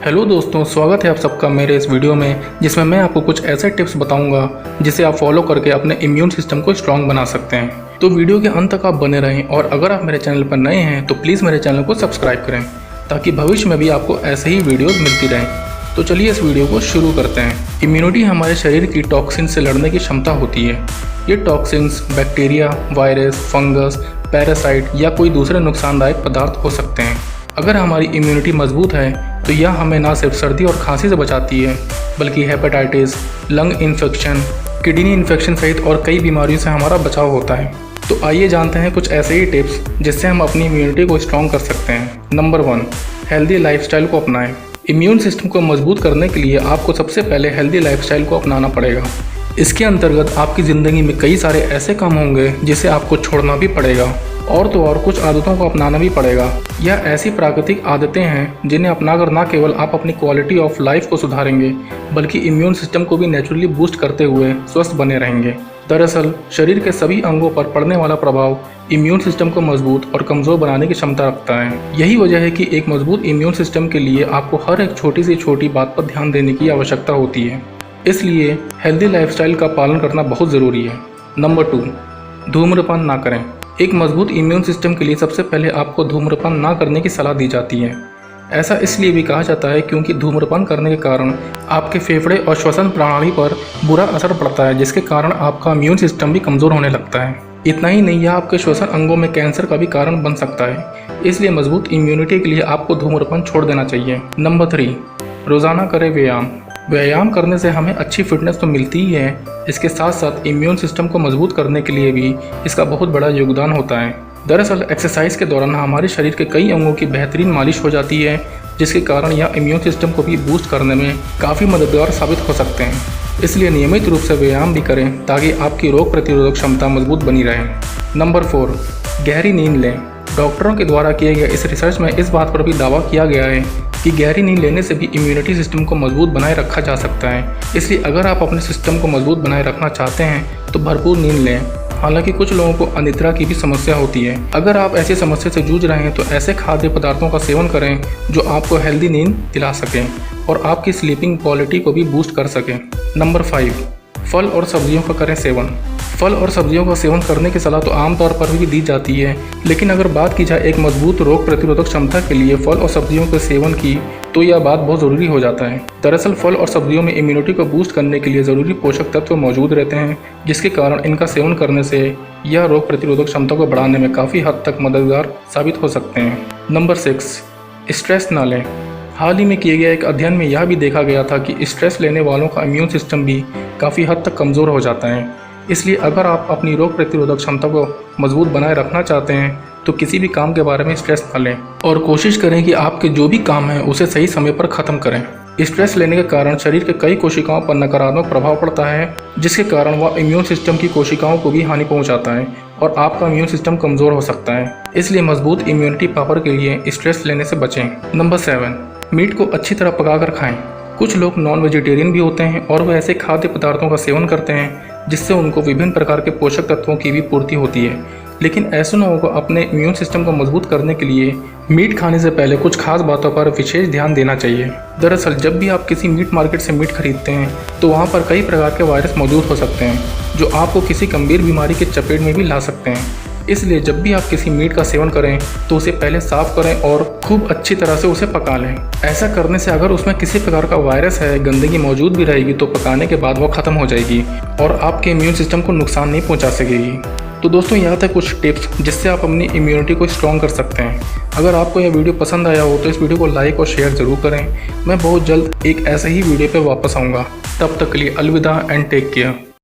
Hello दोस्तों, स्वागत है आप सबका मेरे इस वीडियो में जिसमें मैं आपको कुछ ऐसे टिप्स बताऊंगा जिसे आप फॉलो करके अपने इम्यून सिस्टम को स्ट्रांग बना सकते हैं। तो वीडियो के अंत तक आप बने रहें और अगर आप मेरे चैनल पर नए हैं तो प्लीज़ मेरे चैनल को सब्सक्राइब करें ताकि भविष्य में भी आपको ऐसे ही वीडियोज़ मिलती रहें। तो चलिए इस वीडियो को शुरू करते हैं। इम्यूनिटी हमारे शरीर की टॉक्सिन से लड़ने की क्षमता होती है। ये toxins bacteria, virus, fungus, parasite या कोई दूसरे नुकसानदायक पदार्थ हो सकते हैं। अगर हमारी इम्यूनिटी मजबूत है तो यह हमें न सिर्फ सर्दी और खांसी से बचाती है बल्कि hepatitis, lung infection, kidney infection सहित और कई बीमारियों से हमारा बचाव होता है। तो आइए जानते हैं कुछ ऐसे ही टिप्स जिससे हम अपनी इम्यूनिटी को स्ट्रॉन्ग कर सकते हैं। नंबर 1, हेल्दी लाइफस्टाइल को अपनाएं। इम्यून सिस्टम को मजबूत करने के लिए आपको सबसे पहले हेल्दी लाइफस्टाइल को अपनाना पड़ेगा। इसके अंतर्गत आपकी ज़िंदगी में कई सारे ऐसे काम होंगे जिसे आपको छोड़ना भी पड़ेगा और तो और कुछ आदतों को अपनाना भी पड़ेगा। यह ऐसी प्राकृतिक आदतें हैं जिन्हें अपनाकर न केवल आप अपनी क्वालिटी ऑफ लाइफ को सुधारेंगे बल्कि इम्यून सिस्टम को भी नेचुरली बूस्ट करते हुए स्वस्थ बने रहेंगे। दरअसल शरीर के सभी अंगों पर पड़ने वाला प्रभाव इम्यून सिस्टम को मजबूत और कमज़ोर बनाने की क्षमता रखता है। यही वजह है कि एक मजबूत इम्यून सिस्टम के लिए आपको हर एक छोटी से छोटी बात पर ध्यान देने की आवश्यकता होती है। इसलिए हेल्दी लाइफस्टाइल का पालन करना बहुत ज़रूरी है। नंबर 2, धूम्रपान ना करें। एक मजबूत इम्यून सिस्टम के लिए सबसे पहले आपको धूम्रपान ना करने की सलाह दी जाती है। ऐसा इसलिए भी कहा जाता है क्योंकि धूम्रपान करने के कारण आपके फेफड़े और श्वसन प्रणाली पर बुरा असर पड़ता है जिसके कारण आपका इम्यून सिस्टम भी कमज़ोर होने लगता है। इतना ही नहीं, यह आपके श्वसन अंगों में कैंसर का भी कारण बन सकता है। इसलिए मजबूत इम्यूनिटी के लिए आपको धूम्रपान छोड़ देना चाहिए। नंबर 3, रोज़ाना करें व्यायाम। व्यायाम करने से हमें अच्छी फिटनेस तो मिलती ही है, इसके साथ साथ इम्यून सिस्टम को मजबूत करने के लिए भी इसका बहुत बड़ा योगदान होता है। दरअसल एक्सरसाइज के दौरान हमारे शरीर के कई अंगों की बेहतरीन मालिश हो जाती है जिसके कारण यह इम्यून सिस्टम को भी बूस्ट करने में काफ़ी मददगार साबित हो सकते हैं। इसलिए नियमित रूप से व्यायाम भी करें ताकि आपकी रोग प्रतिरोधक क्षमता मजबूत बनी रहे। नंबर 4, गहरी नींद लें। डॉक्टरों के द्वारा किए गए इस रिसर्च में इस बात पर भी दावा किया गया है कि गहरी नींद लेने से भी इम्यूनिटी सिस्टम को मजबूत बनाए रखा जा सकता है। इसलिए अगर आप अपने सिस्टम को मजबूत बनाए रखना चाहते हैं तो भरपूर नींद लें। हालांकि कुछ लोगों को अनिद्रा की भी समस्या होती है। अगर आप ऐसी समस्या से जूझ रहे हैं तो ऐसे खाद्य पदार्थों का सेवन करें जो आपको हेल्दी नींद दिला सकें और आपकी स्लीपिंग क्वालिटी को भी बूस्ट कर सकें। नंबर 5, फल और सब्जियों का करें सेवन। फल और सब्जियों का सेवन करने की सलाह तो आमतौर पर भी दी जाती है, लेकिन अगर बात की जाए एक मजबूत रोग प्रतिरोधक क्षमता के लिए फल और सब्जियों के सेवन की तो यह बात बहुत ज़रूरी हो जाता है। दरअसल फल और सब्जियों में इम्यूनिटी को बूस्ट करने के लिए ज़रूरी पोषक तत्व मौजूद रहते हैं जिसके कारण इनका सेवन करने से यह रोग प्रतिरोधक क्षमता को बढ़ाने में काफ़ी हद तक मददगार साबित हो सकते हैं। नंबर 6, स्ट्रेस ना लें। हाल ही में किए गए एक अध्ययन में यह भी देखा गया था कि स्ट्रेस लेने वालों का इम्यून सिस्टम भी काफ़ी हद तक कमज़ोर हो जाता है। इसलिए अगर आप अपनी रोग प्रतिरोधक क्षमता को मजबूत बनाए रखना चाहते हैं तो किसी भी काम के बारे में स्ट्रेस न लें और कोशिश करें कि आपके जो भी काम है उसे सही समय पर ख़त्म करें। स्ट्रेस लेने के कारण शरीर के कई कोशिकाओं पर नकारात्मक प्रभाव पड़ता है जिसके कारण वह इम्यून सिस्टम की कोशिकाओं को भी हानि पहुंचाता है और आपका इम्यून सिस्टम कमज़ोर हो सकता है। इसलिए मजबूत इम्यूनिटी पावर के लिए स्ट्रेस लेने से बचें। नंबर 7, मीट को अच्छी तरह पकाकर खाएं। कुछ लोग नॉन वेजिटेरियन भी होते हैं और वह ऐसे खाद्य पदार्थों का सेवन करते हैं जिससे उनको विभिन्न प्रकार के पोषक तत्वों की भी पूर्ति होती है, लेकिन ऐसे लोगों को अपने इम्यून सिस्टम को मजबूत करने के लिए मीट खाने से पहले कुछ खास बातों पर विशेष ध्यान देना चाहिए। दरअसल जब भी आप किसी मीट मार्केट से मीट खरीदते हैं तो वहाँ पर कई प्रकार के वायरस मौजूद हो सकते हैं जो आपको किसी गंभीर बीमारी के चपेट में भी ला सकते हैं। इसलिए जब भी आप किसी मीट का सेवन करें तो उसे पहले साफ करें और खूब अच्छी तरह से उसे पका लें। ऐसा करने से अगर उसमें किसी प्रकार का वायरस है, गंदगी मौजूद भी रहेगी तो पकाने के बाद वो ख़त्म हो जाएगी और आपके इम्यून सिस्टम को नुकसान नहीं पहुंचा सकेगी। तो दोस्तों, यह थे कुछ टिप्स जिससे आप अपनी इम्यूनिटी को स्ट्रॉन्ग कर सकते हैं। अगर आपको यह वीडियो पसंद आया हो तो इस वीडियो को लाइक और शेयर ज़रूर करें। मैं बहुत जल्द एक ऐसे ही वीडियो पर वापस आऊँगा। तब तक के लिए अलविदा एंड टेक केयर।